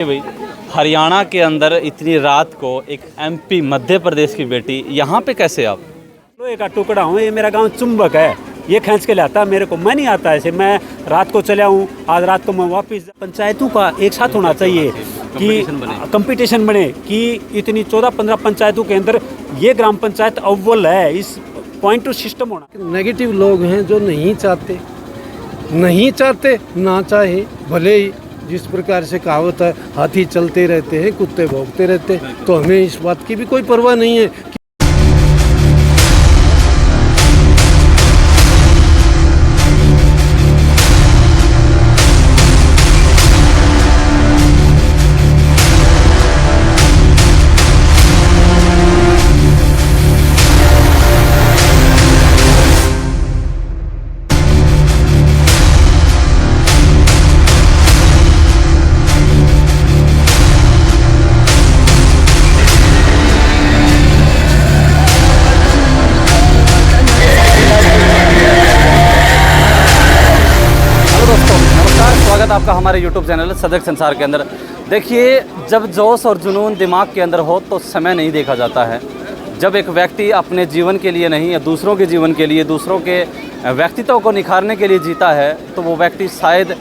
भाई, हरियाणा के अंदर इतनी रात को एक एमपी मध्य प्रदेश की बेटी यहाँ पे कैसे आप? लोहे का टुकड़ा हूँ। ये मेरा गांव चुंबक है, ये खींच के लाता मेरे को। मैं नहीं आता ऐसे, मैं रात को चला हूँ, आज रात को मैं वापस। पंचायतों का एक साथ होना चाहिए कि कंपटीशन बने कि इतनी 14-15 पंचायतों के अंदर ये ग्राम पंचायत अव्वल है। इस पॉइंट टू सिस्टम होना। नेगेटिव लोग हैं जो नहीं चाहते ना चाहे भले ही। जिस प्रकार से कहावत है, हाथी चलते रहते हैं कुत्ते भौंकते रहते हैं, तो हमें इस बात की भी कोई परवाह नहीं है। स्वागत आपका हमारे YouTube चैनल सजग संसार के अंदर। देखिए, जब जोश और जुनून दिमाग के अंदर हो तो समय नहीं देखा जाता है। जब एक व्यक्ति अपने जीवन के लिए नहीं या दूसरों के जीवन के लिए, दूसरों के व्यक्तित्व को निखारने के लिए जीता है, तो वो व्यक्ति शायद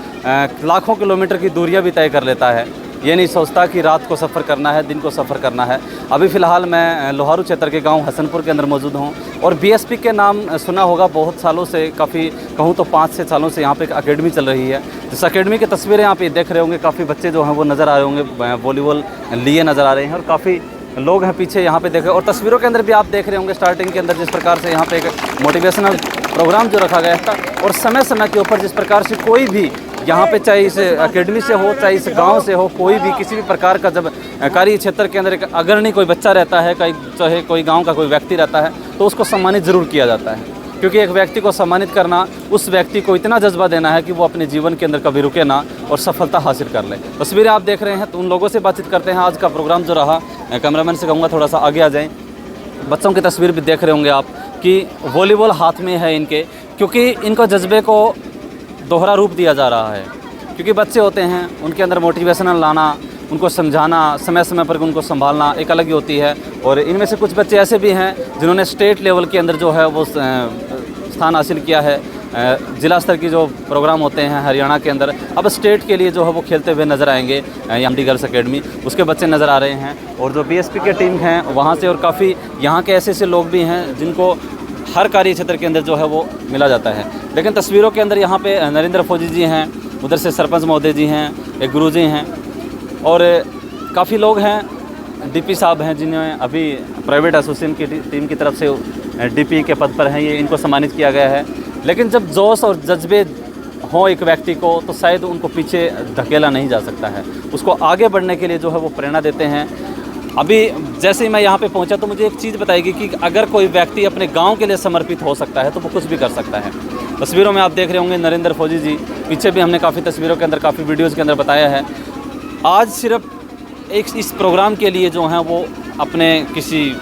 लाखों किलोमीटर की दूरियां भी तय कर लेता है। ये नहीं सोचता कि रात को सफ़र करना है, दिन को सफ़र करना है। अभी फ़िलहाल मैं लोहारू क्षेत्र के गांव हसनपुर के अंदर मौजूद हूं और बीएसपी के नाम सुना होगा बहुत सालों से, काफ़ी कहूं तो 5-6 सालों से यहाँ पे एक अकेडमी चल रही है। जिस अकेडमी की तस्वीरें आप ये देख रहे होंगे, काफ़ी बच्चे जो हैं वो नज़र आ रहे होंगे, वॉलीबॉल लिए नज़र आ रहे हैं और काफ़ी लोग हैं पीछे यहाँ पे देख रहे हैं। और तस्वीरों के अंदर भी आप देख रहे होंगे स्टार्टिंग के अंदर जिस प्रकार से यहाँ पे एक मोटिवेशनल प्रोग्राम जो रखा गया था, और समय समय के ऊपर जिस प्रकार से कोई भी यहाँ पे, चाहे इस अकेडमी से हो चाहे इस गांव से हो, कोई भी किसी भी प्रकार का जब कार्य क्षेत्र के अंदर एक अग्रणी कोई बच्चा रहता है, चाहे कोई गांव का कोई व्यक्ति रहता है, तो उसको सम्मानित ज़रूर किया जाता है। क्योंकि एक व्यक्ति को सम्मानित करना, उस व्यक्ति को इतना जज्बा देना है कि वो अपने जीवन के अंदर कभी रुके ना और सफलता हासिल कर ले। तस्वीरें आप देख रहे हैं, तो उन लोगों से बातचीत करते हैं। आज का प्रोग्राम जो रहा, कैमरामैन से कहूँगा थोड़ा सा आगे आ जाएँ। बच्चों की तस्वीर भी देख रहे होंगे आप कि वॉलीबॉल हाथ में है इनके, क्योंकि इनको जज्बे को दोहरा रूप दिया जा रहा है। क्योंकि बच्चे होते हैं, उनके अंदर मोटिवेशनल लाना, उनको समझाना, समय समय पर उनको संभालना एक अलग ही होती है। और इनमें से कुछ बच्चे ऐसे भी हैं जिन्होंने स्टेट लेवल के अंदर जो है वो स्थान हासिल किया है। जिला स्तर की जो प्रोग्राम होते हैं हरियाणा के अंदर, अब स्टेट के लिए जो है वो खेलते हुए नज़र आएंगे। एमडी गर्ल्स अकेडमी, उसके बच्चे नज़र आ रहे हैं। और जो बीएसपी के टीम हैं वहाँ से, और काफ़ी यहाँ के ऐसे लोग भी हैं जिनको हर कार्य क्षेत्र के अंदर जो है वो मिला जाता है। लेकिन तस्वीरों के अंदर यहाँ पे नरेंद्र फौजी जी हैं, उधर से सरपंच महोदय जी हैं, एक गुरुजी हैं, और काफ़ी लोग हैं। डीपी साहब हैं जिन्हें अभी प्राइवेट एसोसिएशन की टीम की तरफ से डीपी के पद पर हैं, ये इनको सम्मानित किया गया है। लेकिन जब जोश और जज्बे हों एक व्यक्ति को, तो शायद उनको पीछे धकेला नहीं जा सकता है, उसको आगे बढ़ने के लिए जो है वो प्रेरणा देते हैं। अभी जैसे ही मैं यहाँ पे पहुँचा तो मुझे एक चीज़ बताएगी कि अगर कोई व्यक्ति अपने गांव के लिए समर्पित हो सकता है तो वो कुछ भी कर सकता है। तस्वीरों में आप देख रहे होंगे नरेंद्र फौजी जी, पीछे भी हमने काफ़ी तस्वीरों के अंदर, काफ़ी वीडियोज़ के अंदर बताया है। आज सिर्फ एक इस प्रोग्राम के लिए जो हैं वो अपने किसी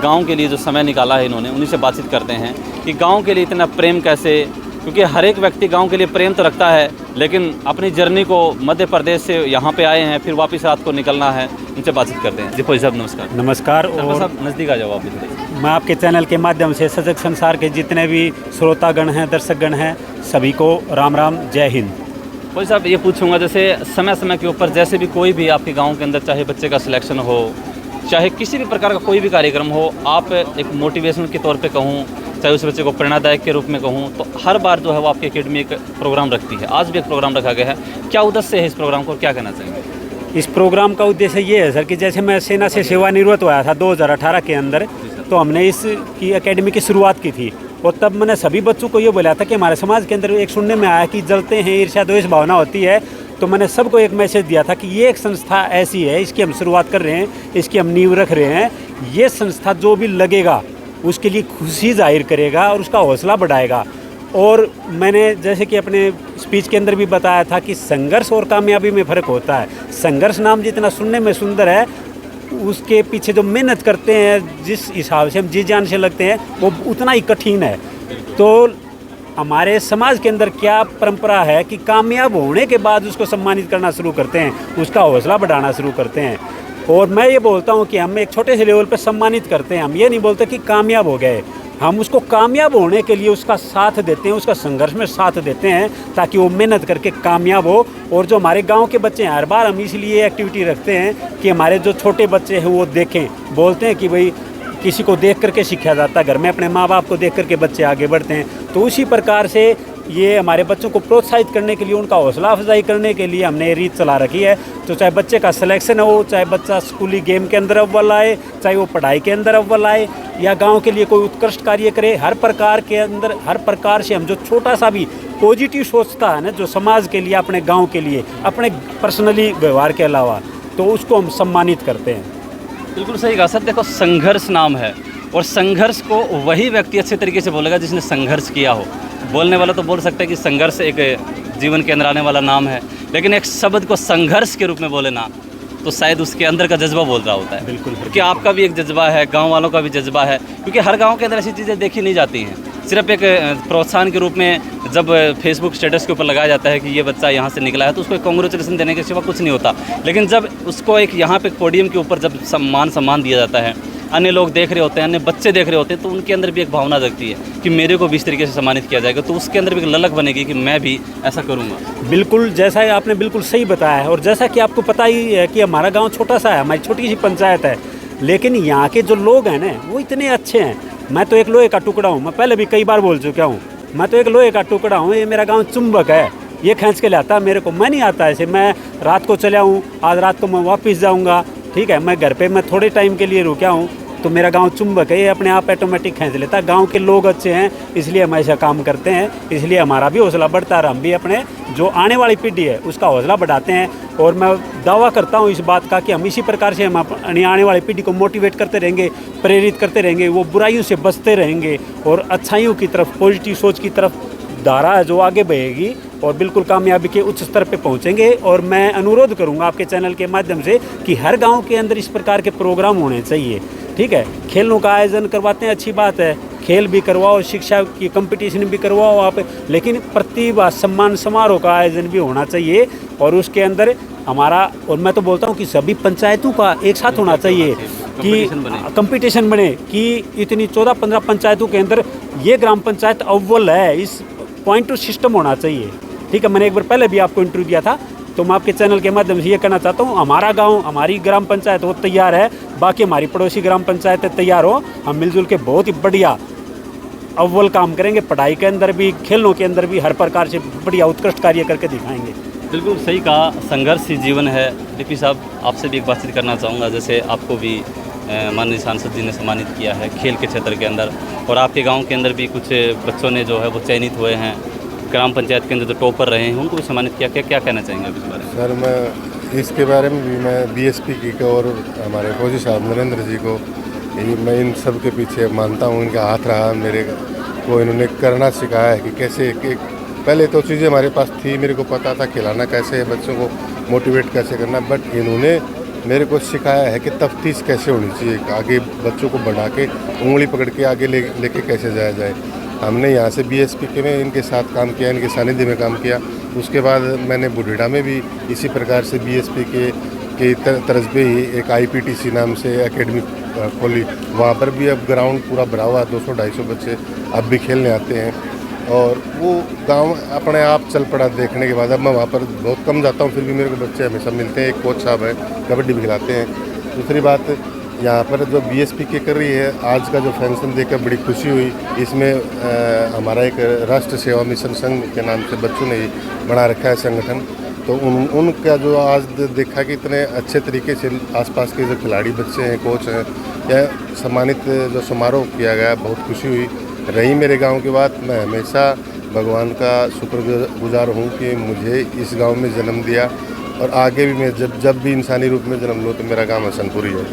गांव के लिए जो समय निकाला है इन्होंने, उन्हीं से बातचीत करते हैं कि गांव के लिए इतना प्रेम कैसे, क्योंकि हर एक व्यक्ति गांव के लिए प्रेम तो रखता है, लेकिन अपनी जर्नी को मध्य प्रदेश से यहाँ पे आए हैं, फिर वापस रात को निकलना है। उनसे बातचीत करते हैं। जी फौजी साहब नमस्कार। नमस्कार। और साहब नज़दीक आ जाओ आप। मैं आपके चैनल के माध्यम से सजग संसार के जितने भी श्रोतागण हैं, दर्शकगण हैं, सभी को राम राम, जय हिंद। फौजी साहब ये पूछूंगा, जैसे समय समय के ऊपर जैसे भी कोई भी आपके गाँव के अंदर, चाहे बच्चे का सिलेक्शन हो, चाहे किसी भी प्रकार का कोई भी कार्यक्रम हो, आप एक मोटिवेशन के तौर पे कहूँ, चाहे उस बच्चे को प्रेरणादायक के रूप में कहूँ, तो हर बार जो है वो आपकी अकेडमी एक प्रोग्राम रखती है। आज भी एक प्रोग्राम रखा गया है, क्या उद्देश्य है इस प्रोग्राम को, क्या कहना चाहेंगे? इस प्रोग्राम का उद्देश्य ये है सर कि जैसे मैं सेना से सेवानिवृत्त हुआ था 2018 के अंदर, तो हमने इसकी अकेडमी की शुरुआत की थी। और तब मैंने सभी बच्चों को ये बोला था कि हमारे समाज के अंदर एक सुनने में आया कि जलते हैं, ईर्ष्या द्वेष भावना होती है। तो मैंने सबको एक मैसेज दिया था कि ये एक संस्था ऐसी है, इसकी हम शुरुआत कर रहे हैं, इसकी हम नींव रख रहे हैं। ये संस्था जो भी लगेगा उसके लिए खुशी जाहिर करेगा और उसका हौसला बढ़ाएगा। और मैंने जैसे कि अपने स्पीच के अंदर भी बताया था कि संघर्ष और कामयाबी में फ़र्क होता है। संघर्ष नाम जितना सुनने में सुंदर है, उसके पीछे जो मेहनत करते हैं, जिस हिसाब से हम जी जान से लगते हैं, वो उतना ही कठिन है। तो हमारे समाज के अंदर क्या परंपरा है कि कामयाब होने के बाद उसको सम्मानित करना शुरू करते हैं, उसका हौसला बढ़ाना शुरू करते हैं। और मैं ये बोलता हूँ कि हम एक छोटे से लेवल पर सम्मानित करते हैं, हम ये नहीं बोलते कि कामयाब हो गए, हम उसको कामयाब होने के लिए उसका साथ देते हैं, उसका संघर्ष में साथ देते हैं ताकि वो मेहनत करके कामयाब हो। और जो हमारे गांव के बच्चे हैं, हर बार हम इसलिए एक्टिविटी रखते हैं कि हमारे जो छोटे बच्चे हैं वो देखें, बोलते हैं कि भाई किसी को देख करके सीखा जाता है, घर में अपने माँ बाप को देख करके बच्चे आगे बढ़ते हैं। तो उसी प्रकार से ये हमारे बच्चों को प्रोत्साहित करने के लिए, उनका हौसला अफजाई करने के लिए हमने ये रीत चला रखी है। तो चाहे बच्चे का सिलेक्शन हो, चाहे बच्चा स्कूली गेम के अंदर अव्वल आए, चाहे वो पढ़ाई के अंदर अव्वल आए या गांव के लिए कोई उत्कृष्ट कार्य करे, हर प्रकार के अंदर, हर प्रकार से हम जो छोटा सा भी पॉजिटिव सोचता है ना, जो समाज के लिए, अपने गाँव के लिए, अपने पर्सनली व्यवहार के अलावा, तो उसको हम सम्मानित करते हैं। बिल्कुल सही कहा सर। देखो, संघर्ष नाम है और संघर्ष को वही व्यक्ति अच्छे तरीके से बोलेगा जिसने संघर्ष किया हो। बोलने वाला तो बोल सकता है कि संघर्ष एक जीवन के अंदर आने वाला नाम है, लेकिन एक शब्द को संघर्ष के रूप में बोले ना, तो शायद उसके अंदर का जज्बा बोल रहा होता है। बिल्कुल, क्योंकि आपका भी एक जज्बा है, गांव वालों का भी जज्बा है, क्योंकि हर गांव के अंदर ऐसी चीज़ें देखी नहीं जाती हैं। सिर्फ एक प्रोत्साहन के रूप में जब फेसबुक स्टेटस के ऊपर लगाया जाता है कि ये बच्चा यहाँ से निकला है, तो उसको एक कांग्रेचुलेसन देने के सिवा कुछ नहीं होता। लेकिन जब उसको एक यहाँ पे पोडियम के ऊपर जब सम्मान दिया जाता है, अन्य लोग देख रहे होते हैं, अन्य बच्चे देख रहे होते हैं, तो उनके अंदर भी एक भावना जगती है कि मेरे को भी इस तरीके से सम्मानित किया जाएगा, तो उसके अंदर भी एक ललक बनेगी कि मैं भी ऐसा करूँगा। बिल्कुल, जैसा ही आपने बिल्कुल सही बताया है। और जैसा कि आपको पता ही है कि हमारा गांव छोटा सा है, हमारी छोटी सी पंचायत है, लेकिन यहाँ के जो लोग हैं ना, वो इतने अच्छे हैं। मैं तो एक लोहे का टुकड़ा हूँ, मैं पहले भी कई बार बोल चुका हूँ, मैं तो एक लोहे का टुकड़ा हूँ। ये मेरा गाँव चुंबक है, ये खींच के लाता मेरे को, मैं नहीं आता ऐसे। मैं रात को चला हूँ, आज रात को मैं वापस जाऊँगा, ठीक है, मैं घर पे मैं थोड़े टाइम के लिए रुका हूँ, तो मेरा गांव चुंबक है, ये अपने आप ऑटोमेटिक खींच लेता है। गांव के लोग अच्छे हैं, इसलिए हम ऐसा काम करते हैं, इसलिए हमारा भी हौसला बढ़ता है, हम भी अपने जो आने वाली पीढ़ी है उसका हौसला बढ़ाते हैं। और मैं दावा करता हूँ इस बात का कि हम इसी प्रकार से हम अपनी आने वाली पीढ़ी को मोटिवेट करते रहेंगे, प्रेरित करते रहेंगे, वो बुराइयों से बचते रहेंगे और अच्छाइयों की तरफ, पॉजिटिव सोच की तरफ धारा है जो आगे बहेगी और बिल्कुल कामयाबी के उच्च स्तर पे पहुंचेंगे। और मैं अनुरोध करूंगा आपके चैनल के माध्यम से कि हर गांव के अंदर इस प्रकार के प्रोग्राम होने चाहिए, ठीक है। खेलों का आयोजन करवाते हैं, अच्छी बात है, खेल भी करवाओ, शिक्षा की कंपटीशन भी करवाओ आप, लेकिन प्रतिभा सम्मान समारोह का आयोजन भी होना चाहिए। और उसके अंदर हमारा, और मैं तो बोलता हूँ कि सभी पंचायतों का एक साथ होना चाहिए कि कंपटीशन बने कि इतनी 14-15 पंचायतों के अंदर ये ग्राम पंचायत अव्वल है, इस पॉइंट टू सिस्टम होना चाहिए, ठीक है। मैंने एक बार पहले भी आपको इंटरव्यू दिया था, तो मैं आपके चैनल के माध्यम से ये कहना चाहता हूँ, हमारा गांव, हमारी ग्राम पंचायत वो तैयार है, बाकी हमारी पड़ोसी ग्राम पंचायतें तैयार हो, हम मिलजुल के बहुत ही बढ़िया अव्वल काम करेंगे, पढ़ाई के अंदर भी, खेलों के अंदर भी, हर प्रकार से बढ़िया उत्कृष्ट कार्य करके दिखाएंगे। बिल्कुल सही कहा, संघर्ष ही जीवन है। डीपी साहब, आपसे भी एक बातचीत करना चाहूँगा, जैसे आपको भी माननीय सांसद जी ने सम्मानित किया है खेल के क्षेत्र के अंदर, और आपके गांव के अंदर भी कुछ बच्चों ने जो है वो चयनित हुए हैं, ग्राम पंचायत के अंदर जो टॉपर रहे हैं उनको भी सम्मानित किया, क्या कहना चाहेंगे इस बारे में? सर, मैं इसके बारे में भी मैं बीएसपी की को और हमारे फौजी साहब नरेंद्र जी को, मैं इन सब के पीछे मानता हूँ, इनका हाथ रहा मेरे को, इन्होंने करना सिखाया है कि कैसे पहले तो चीज़ें हमारे पास थी, मेरे को पता था खिलाना कैसे है, बच्चों को मोटिवेट कैसे करना, बट इन्होंने मेरे को सिखाया है कि तफ्तीश कैसे होनी चाहिए, आगे बच्चों को बढ़ा के उंगली पकड़ के आगे लेके कैसे जाया जाए। हमने यहाँ से बीएसपी के में इनके साथ काम किया, इनके सानिध्य में काम किया। उसके बाद मैंने बुढ़ेड़ा में भी इसी प्रकार से बीएसपी के तर्ज पे ही एक IPTC नाम से एकेडमी खोली, वहाँ पर भी अब ग्राउंड पूरा भरा हुआ, 200-250 बच्चे अब भी खेलने आते हैं। और वो गांव अपने आप चल पड़ा देखने के बाद। अब मैं वहाँ पर बहुत कम जाता हूँ, फिर भी मेरे को बच्चे हमेशा मिलते हैं। एक कोच साहब है, कबड्डी भी खिलाते हैं। दूसरी बात, यहाँ पर जो बीएसपी के कर रही है, आज का जो फंक्शन देखकर बड़ी खुशी हुई। इसमें हमारा एक राष्ट्र सेवा मिशन संघ के नाम से बच्चों ने बना रखा है संगठन, तो उनका जो आज देखा कि इतने अच्छे तरीके से आसपास के जो खिलाड़ी बच्चे हैं, कोच हैं, या सम्मानित जो समारोह किया गया, बहुत खुशी हुई रही मेरे गांव की बात। मैं हमेशा भगवान का शुक्रगुजार हूं कि मुझे इस गांव में जन्म दिया, और आगे भी मैं जब भी इंसानी रूप में जन्म लूँ तो मेरा गांव हसनपुर ही है।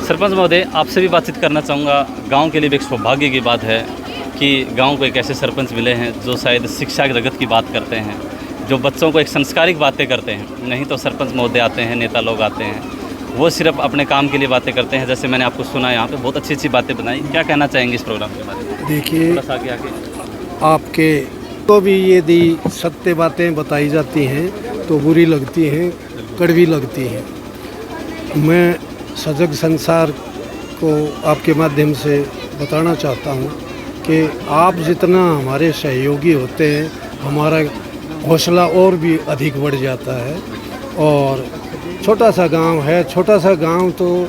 सरपंच महोदय, आपसे भी बातचीत करना चाहूँगा। गांव के लिए भी एक सौभाग्य की बात है कि गांव को एक ऐसे सरपंच मिले हैं जो शायद शिक्षा की जगत की बात करते हैं, जो बच्चों को एक संस्कारिक बातें करते हैं। नहीं तो सरपंच महोदय आते हैं, नेता लोग आते हैं, वो सिर्फ अपने काम के लिए बातें करते हैं। जैसे मैंने आपको सुना, यहाँ पे बहुत अच्छी अच्छी बातें बनाई। क्या कहना चाहेंगे इस प्रोग्राम के बारे में? देखिए, बस आगे आपके तो भी यदि सत्य बातें बताई जाती हैं तो बुरी लगती हैं, कड़वी लगती हैं। मैं सजग संसार को आपके माध्यम से बताना चाहता हूँ कि आप जितना हमारे सहयोगी होते हैं, हमारा हौसला और भी अधिक बढ़ जाता है। और छोटा सा गांव है, छोटा सा गांव तो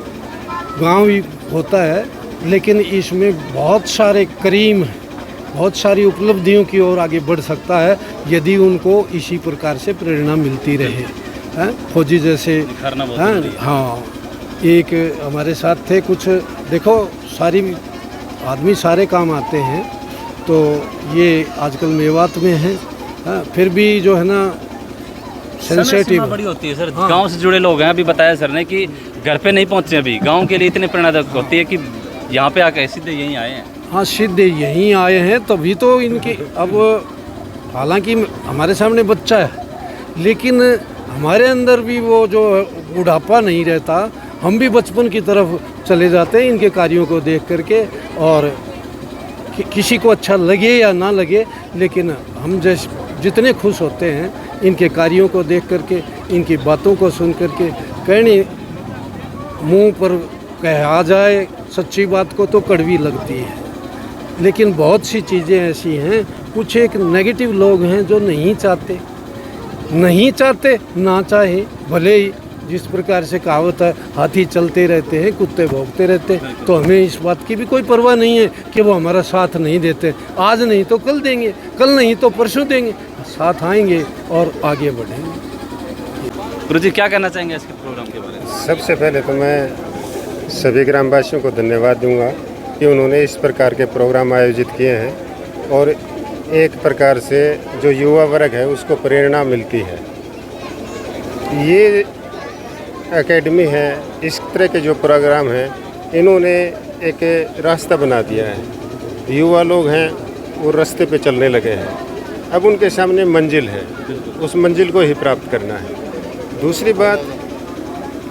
गांव ही होता है, लेकिन इसमें बहुत सारे करीम हैं, बहुत सारी उपलब्धियों की ओर आगे बढ़ सकता है यदि उनको इसी प्रकार से प्रेरणा मिलती रहे। हैं फौजी जैसे हैं, हाँ, एक हमारे साथ थे कुछ, देखो सारी आदमी सारे काम आते हैं, तो ये आजकल मेवात में हैं, फिर भी जो है ना सेंसिटिव बड़ी होती है सर। गांव से जुड़े लोग हैं, अभी बताया सर ने कि घर पे नहीं पहुंचे अभी, गांव के लिए इतने प्रेरणादायक होती है कि यहाँ पे आकर सीधे यहीं आए हैं। हाँ, सीधे यहीं आए हैं, तभी तो इनकी अब हालांकि हमारे सामने बच्चा है, लेकिन हमारे अंदर भी वो जो बुढ़ापा नहीं रहता, हम भी बचपन की तरफ चले जाते हैं इनके कार्यों को देख करके। और किसी को अच्छा लगे या ना लगे, लेकिन हम जैसे जितने खुश होते हैं इनके कार्यों को देख करके, इनकी बातों को सुन करके। कहनी मुंह पर कह आ जाए सच्ची बात को तो कड़वी लगती है, लेकिन बहुत सी चीज़ें ऐसी हैं, कुछ एक नेगेटिव लोग हैं जो नहीं चाहते ना चाहे भले ही, जिस प्रकार से कहावत है, हाथी चलते रहते हैं कुत्ते भौंकते रहते हैं, तो हमें इस बात की भी कोई परवाह नहीं है कि वो हमारा साथ नहीं देते। आज नहीं तो कल देंगे, कल नहीं तो परसों देंगे, साथ आएंगे और आगे बढ़ेंगे। गुरुजी क्या कहना चाहेंगे इसके प्रोग्राम के बारे में? सबसे पहले तो मैं सभी ग्रामवासियों को धन्यवाद दूंगा कि उन्होंने इस प्रकार के प्रोग्राम आयोजित किए हैं और एक प्रकार से जो युवा वर्ग है उसको प्रेरणा मिलती है। ये एकेडमी है, इस तरह के जो प्रोग्राम हैं, इन्होंने एक रास्ता बना दिया है। युवा लोग हैं वो रास्ते पे चलने लगे हैं, अब उनके सामने मंजिल है, उस मंजिल को ही प्राप्त करना है। दूसरी बात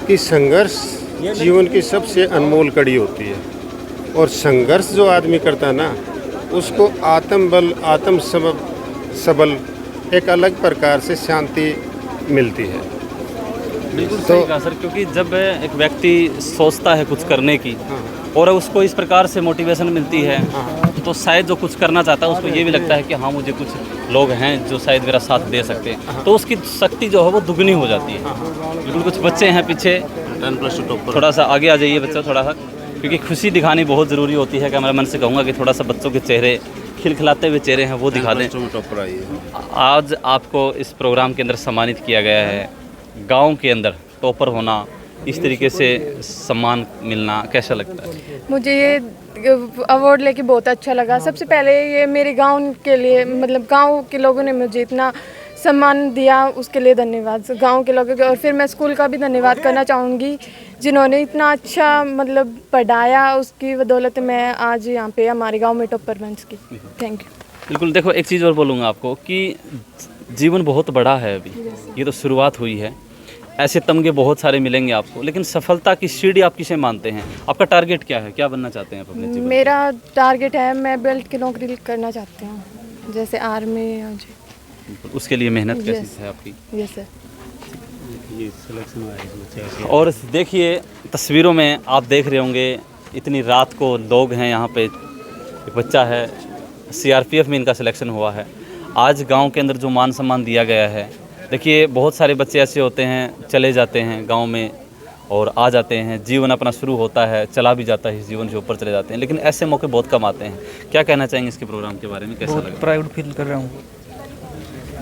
कि संघर्ष जीवन की सबसे अनमोल कड़ी होती है, और संघर्ष जो आदमी करता है ना, उसको आत्मबल, आत्म सबल एक अलग प्रकार से शांति मिलती है। बिल्कुल सही कहा सर, क्योंकि जब एक व्यक्ति सोचता है कुछ करने की और उसको इस प्रकार से मोटिवेशन मिलती है, तो शायद जो कुछ करना चाहता है उसको ये भी लगता है कि हाँ, मुझे कुछ लोग हैं जो शायद मेरा साथ दे सकते हैं, तो उसकी शक्ति जो है वो दुगनी हो जाती है। बिल्कुल, कुछ बच्चे हैं पीछे, 10+ टॉपर, थोड़ा सा आगे आ जाइए बच्चा, थोड़ा सा, क्योंकि खुशी दिखानी बहुत ज़रूरी होती है। कैमरा मैन से कहूँगा कि थोड़ा सा बच्चों के चेहरे, खिलखिलाते हुए चेहरे हैं, वो दिखा दें। आज आपको इस प्रोग्राम के अंदर सम्मानित किया गया है, गांव के अंदर टॉपर होना, इस तरीके से सम्मान मिलना कैसा लगता है? मुझे ये अवार्ड लेके बहुत अच्छा लगा। सबसे पहले ये मेरे गांव के लिए, मतलब गांव के लोगों ने मुझे इतना सम्मान दिया, उसके लिए धन्यवाद गांव के लोगों के। और फिर मैं स्कूल का भी धन्यवाद करना चाहूँगी जिन्होंने इतना अच्छा मतलब पढ़ाया, उसकी बदौलत मैं आज यहाँ पे हमारे गाँव में टॉपर बन सकी। Thank you. बिल्कुल, देखो एक चीज़ और बोलूँगा आपको कि जीवन बहुत बड़ा है, अभी ये तो शुरुआत हुई है, ऐसे तमगे बहुत सारे मिलेंगे आपको, लेकिन सफलता की सीढ़ी आप किसे मानते हैं? आपका टारगेट क्या है, क्या बनना चाहते हैं आप अपने जीवन? मेरा टारगेट है, मैं बेल्ट की नौकरी करना चाहती हूँ, जैसे आर्मी। उसके लिए मेहनत कैसी है आपकी? Yes sir. और देखिए तस्वीरों में आप देख रहे होंगे, इतनी रात को लोग हैं यहाँ पे। एक बच्चा है, CRPF में इनका सिलेक्शन हुआ है। आज गांव के अंदर जो मान सम्मान दिया गया है, देखिए बहुत सारे बच्चे ऐसे होते हैं, चले जाते हैं गांव में और आ जाते हैं, जीवन अपना शुरू होता है, चला भी जाता है, इस जीवन से ऊपर चले जाते हैं, लेकिन ऐसे मौके बहुत कम आते हैं। क्या कहना चाहेंगे इसके प्रोग्राम के बारे में, कैसा लगा? प्राउड फील कर रहा हूँ।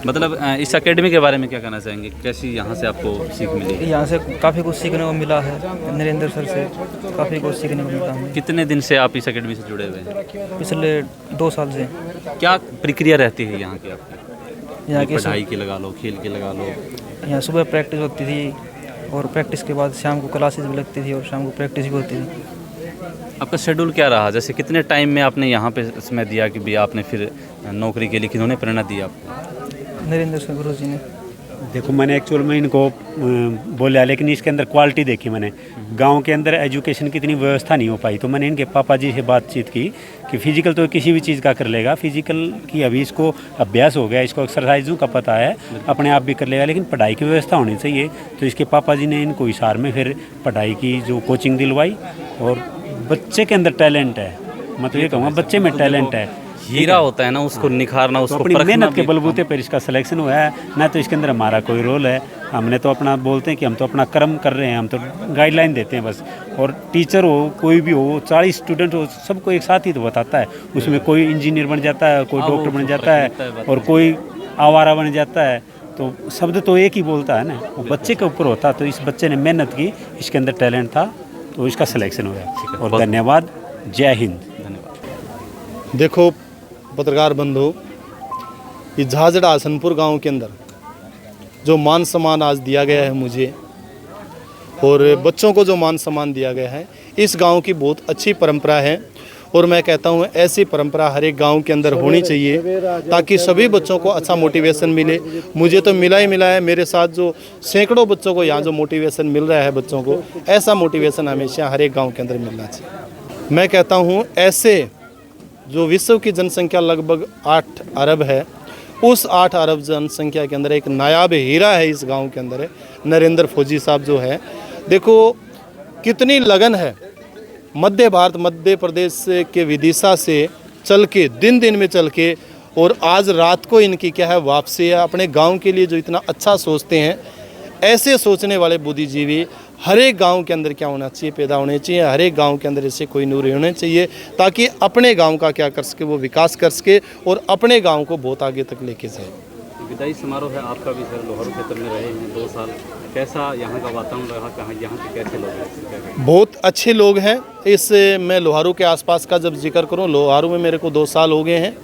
मतलब इस एकेडमी के बारे में क्या कहना चाहेंगे, कैसी यहाँ से आपको सीख मिली? यहाँ से काफ़ी कुछ सीखने को मिला है, नरेंद्र सर से काफ़ी कुछ सीखने को मिलता है। कितने दिन से आप इस एकेडमी से जुड़े हुए हैं? पिछले 2 साल से। क्या प्रक्रिया रहती है यहाँ की आपकी? यहाँ की पढ़ाई की लगा लो, खेल की लगा लो। यहाँ सुबह प्रैक्टिस होती थी और प्रैक्टिस के बाद शाम को क्लासेस भी लगती थी और शाम को प्रैक्टिस भी होती थी। आपका शेड्यूल क्या रहा? जैसे कितने टाइम में आपने यहाँ पे समय दिया कि भी आपने फिर नौकरी के लिए किन्होंने प्रेरणा दी आपको? नरेंद्र सर गुरु जी ने। देखो मैंने एक्चुअल में इनको बोला, लेकिन इसके अंदर क्वालिटी देखी मैंने। गांव के अंदर एजुकेशन की इतनी व्यवस्था नहीं हो पाई, तो मैंने इनके पापा जी से बातचीत की कि फिजिकल तो किसी भी चीज़ का कर लेगा, फिजिकल की अभी इसको अभ्यास हो गया, इसको एक्सरसाइजों का पता है, अपने आप भी कर लेगा, लेकिन पढ़ाई की व्यवस्था होनी चाहिए। तो इसके पापा जी ने इनको हिसार में फिर पढ़ाई की जो कोचिंग दिलवाई, और बच्चे के अंदर टैलेंट है, मतलब ये कहूँगा बच्चे में टैलेंट है, हीरा होता है ना, उसको निखारना, तो उसको अपनी परखना मेहनत के भी- बलबूते पर इसका सिलेक्शन हुआ है ना। तो इसके अंदर हमारा कोई रोल है, हमने तो अपना बोलते हैं कि हम तो अपना कर्म कर रहे हैं, हम तो गाइडलाइन देते हैं बस। और टीचर हो, कोई भी हो, 40 स्टूडेंट हो, सबको एक साथ ही तो बताता है। उसमें कोई इंजीनियर बन जाता है, कोई हाँ, डॉक्टर वो बन तो जाता है, फर्क दिखता है, और कोई आवारा बन जाता है। तो शब्द तो एक ही बोलता है ना, वो बच्चे के ऊपर होता। तो इस बच्चे ने मेहनत की, इसके अंदर टैलेंट था, तो इसका सिलेक्शन हुआ। और धन्यवाद, जय हिंद। देखो पत्रकार बंधु, ये झाझड़ा हसनपुर गांव के अंदर जो मान सम्मान आज दिया गया है मुझे, और बच्चों को जो मान सम्मान दिया गया है, इस गांव की बहुत अच्छी परंपरा है। और मैं कहता हूँ ऐसी परंपरा हर एक गांव के अंदर होनी चाहिए, ताकि सभी बच्चों को अच्छा मोटिवेशन मिले। मुझे तो मिला ही मिला है, मेरे साथ जो सैकड़ों बच्चों को यहाँ जो मोटिवेशन मिल रहा है बच्चों को, ऐसा मोटिवेशन हमेशा हर एक गाँव के अंदर मिलना चाहिए। मैं कहता हूँ ऐसे जो विश्व की जनसंख्या लगभग 8 अरब है, उस 8 अरब जनसंख्या के अंदर एक नायाब हीरा है इस गांव के अंदर है, नरेंद्र फौजी साहब जो है। देखो कितनी लगन है, मध्य भारत, मध्य प्रदेश के विदिशा से चल के दिन दिन में चल के, और आज रात को इनकी क्या है वापसी है। अपने गांव के लिए जो इतना अच्छा सोचते हैं, ऐसे सोचने वाले बुद्धिजीवी हर एक गांव के अंदर क्या होना चाहिए, पैदा होने चाहिए। हर एक गांव के अंदर ऐसे कोई नूर होने चाहिए, ताकि अपने गांव का क्या कर सके, वो विकास कर सके और अपने गांव को बहुत आगे तक लेके जाए। विदाई समारोह है आपका भी सर, लोहारू क्षेत्र में रहे हैं 2 साल, कैसा यहाँ का वातावरण रहा, कहाँ यहाँ के कैसे लोग हैं? बहुत अच्छे लोग हैं। इस मैं लोहारू के आसपास का जब जिक्र करूं, लोहारू में मेरे को 2 साल हो गए हैं,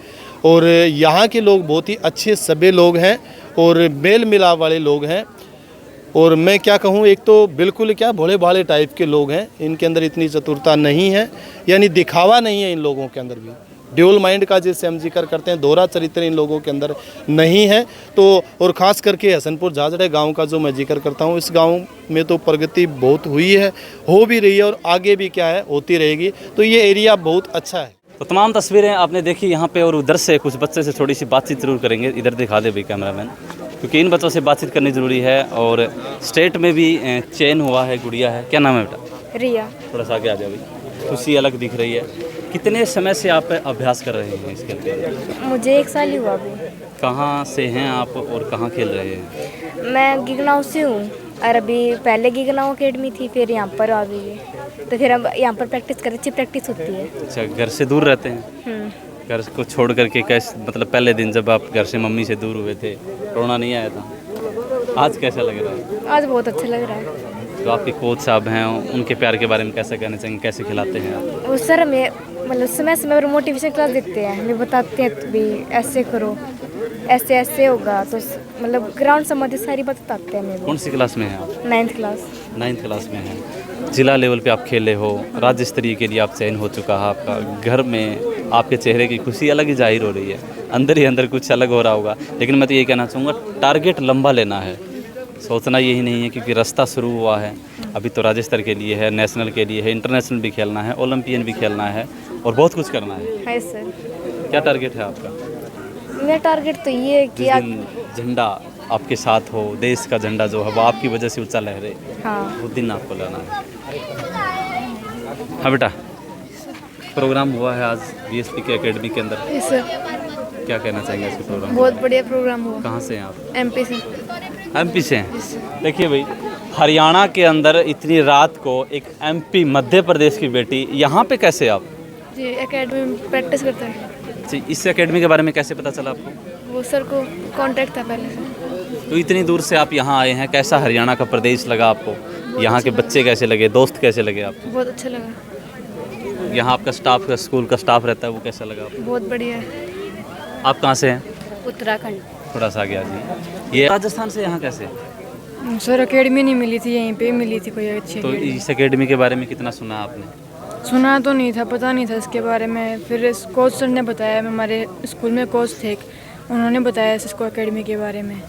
और यहाँ के लोग बहुत ही अच्छे सभ्य लोग हैं और मेल मिलाप वाले लोग हैं। और मैं क्या कहूँ, एक तो बिल्कुल क्या भोले भाले टाइप के लोग हैं, इनके अंदर इतनी चतुरता नहीं है, यानी दिखावा नहीं है इन लोगों के अंदर भी। ड्यूल माइंड का जैसे हम जिक्र करते हैं, दोहरा चरित्र इन लोगों के अंदर नहीं है। तो और ख़ास करके हसनपुर झाझड़े गांव का जो मैं जिक्र करता हूं, इस गांव में तो प्रगति बहुत हुई है, हो भी रही है, और आगे भी क्या है होती रहेगी। तो ये एरिया बहुत अच्छा है। तो तमाम तस्वीरें आपने देखी यहाँ पे, और उधर से कुछ बच्चे से थोड़ी सी बातचीत जरूर करेंगे। इधर दिखा दे भाई कैमरामैन, क्योंकि इन बच्चों से बातचीत करनी ज़रूरी है। और स्टेट में भी चयन हुआ है, गुड़िया है, क्या नाम है बेटा? रिया। थोड़ा सा आगे आ जाओ भाई, खुशी अलग दिख रही है। कितने समय से आप अभ्यास कर रहे हैं इसके लिए? मुझे 1 साल ही हुआ अभी। कहाँ से हैं आप और कहाँ खेल रहे हैं? मैं गिगनाव से हूँ, और अभी पहले गिगनाव अकेडमी थी, फिर यहाँ पर आ गई, तो फिर अब यहाँ पर प्रैक्टिस कर, अच्छी प्रैक्टिस होती है। अच्छा, घर से दूर रहते हैं? घर को छोड़ करके कैसे, मतलब पहले दिन जब आप घर से मम्मी से दूर हुए थे, रोना नहीं आया था? आज कैसा लग रहा है? आज बहुत अच्छा लग रहा है। जो आपके कोच साहब हैं, उनके प्यार के बारे में कैसे कहना चाहेंगे, कैसे खिलाते हैं आप? वो सर हमें मतलब समय समय पर मोटिवेशन क्लास देते हैं, हमें बताते हैं तो भी ऐसे करो, ऐसे ऐसे होगा, तो मतलब ग्राउंड संबंधित सारी बात बताते हैं हमें। कौन सी क्लास में हैं आप? 9th class. 9th क्लास में हैं। जिला लेवल पे आप खेले हो, राज्य स्तरीय के लिए आप चयन हो चुका है आपका। घर में आपके चेहरे की खुशी अलग ही जाहिर हो रही है, अंदर ही अंदर कुछ अलग हो रहा होगा। लेकिन मैं तो ये कहना चाहूँगा, टारगेट लंबा लेना है, सोचना यही नहीं है, क्योंकि रास्ता शुरू हुआ है। अभी तो राज्य स्तर के लिए है, नेशनल के लिए है, इंटरनेशनल भी खेलना है, ओलंपियन भी खेलना है, और बहुत कुछ करना है। है सर। क्या टारगेट है आपका? मेरा टारगेट तो ये है कि जिस दिन झंडा आपके साथ हो, देश का झंडा जो है वो आपकी वजह से ऊंचा लहरे, हाँ, वो दिन आपको लाना है। हाँ बेटा, प्रोग्राम हुआ है आज बीएसपी के एकेडमी के अंदर, सर क्या कहना चाहेंगे इसके प्रोग्राम के बहुत बारे बढ़िया प्रोग्राम हुआ। में? कहाँ से हैं आप? MP से। MP से हैं। देखिए भाई, हरियाणा के अंदर इतनी रात को एक MP मध्य प्रदेश की बेटी, यहाँ पे कैसे आप? जी एकेडमी में प्रैक्टिस करता है। जी, इस एकेडमी के बारे में कैसे पता चला आपको? वो सर को कांटेक्ट था पहले से। तो इतनी दूर से आप यहाँ आए हैं, कैसा हरियाणा का प्रदेश लगा आपको? यहाँ के बच्चे कैसे लगे, दोस्त कैसे लगे आपको? बहुत अच्छा लगा। यहाँ आपका स्टाफ, स्कूल का स्टाफ रहता है, वो कैसा लगा आपको? बहुत बढ़िया है। आप कहाँ से हैं? उत्तराखंड। थोड़ा सा आगे आ जी। ये राजस्थान से यहाँ कैसे? सर एकेडमी नहीं मिली थी, यहीं पे मिली थी कोई अच्छी तो academy। इस एकेडमी के बारे में कितना सुना आपने? सुना तो नहीं था, पता नहीं था इसके बारे में। फिर कोच सर ने बताया, हमारे स्कूल में कोच थे, उन्होंने बताया इसको एकेडमी के बारे में।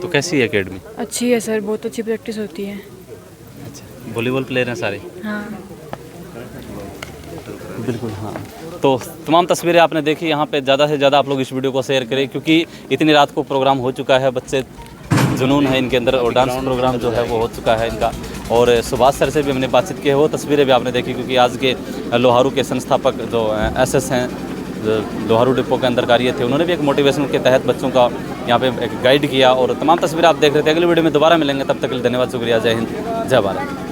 तो कैसी है एकेडमी? अच्छी है सर, बहुत अच्छी प्रैक्टिस होती है। अच्छा, वॉलीबॉल प्लेयर हैं सारे? हाँ बिल्कुल हाँ। तो तमाम तस्वीरें आपने देखी। यहाँ पे ज़्यादा से ज़्यादा आप लोग इस वीडियो को शेयर करें, क्योंकि इतनी रात को प्रोग्राम हो चुका है, बच्चे जुनून है इनके अंदर और डांस प्रोग्राम जो है वो हो चुका है इनका। और सुभाष सर से भी हमने बातचीत की है, वो तस्वीरें भी आपने देखी, क्योंकि आज के लोहारू के संस्थापक जो एसएस हैं, लोहारू डिपो के अंदर कार्य थे, उन्होंने भी एक मोटिवेशन के तहत बच्चों का यहाँ पे एक गाइड किया। और तमाम तस्वीरें आप देख रहे थे। अगली वीडियो में दोबारा मिलेंगे, तब तक के लिए धन्यवाद, शुक्रिया, जय हिंद, जय भारत।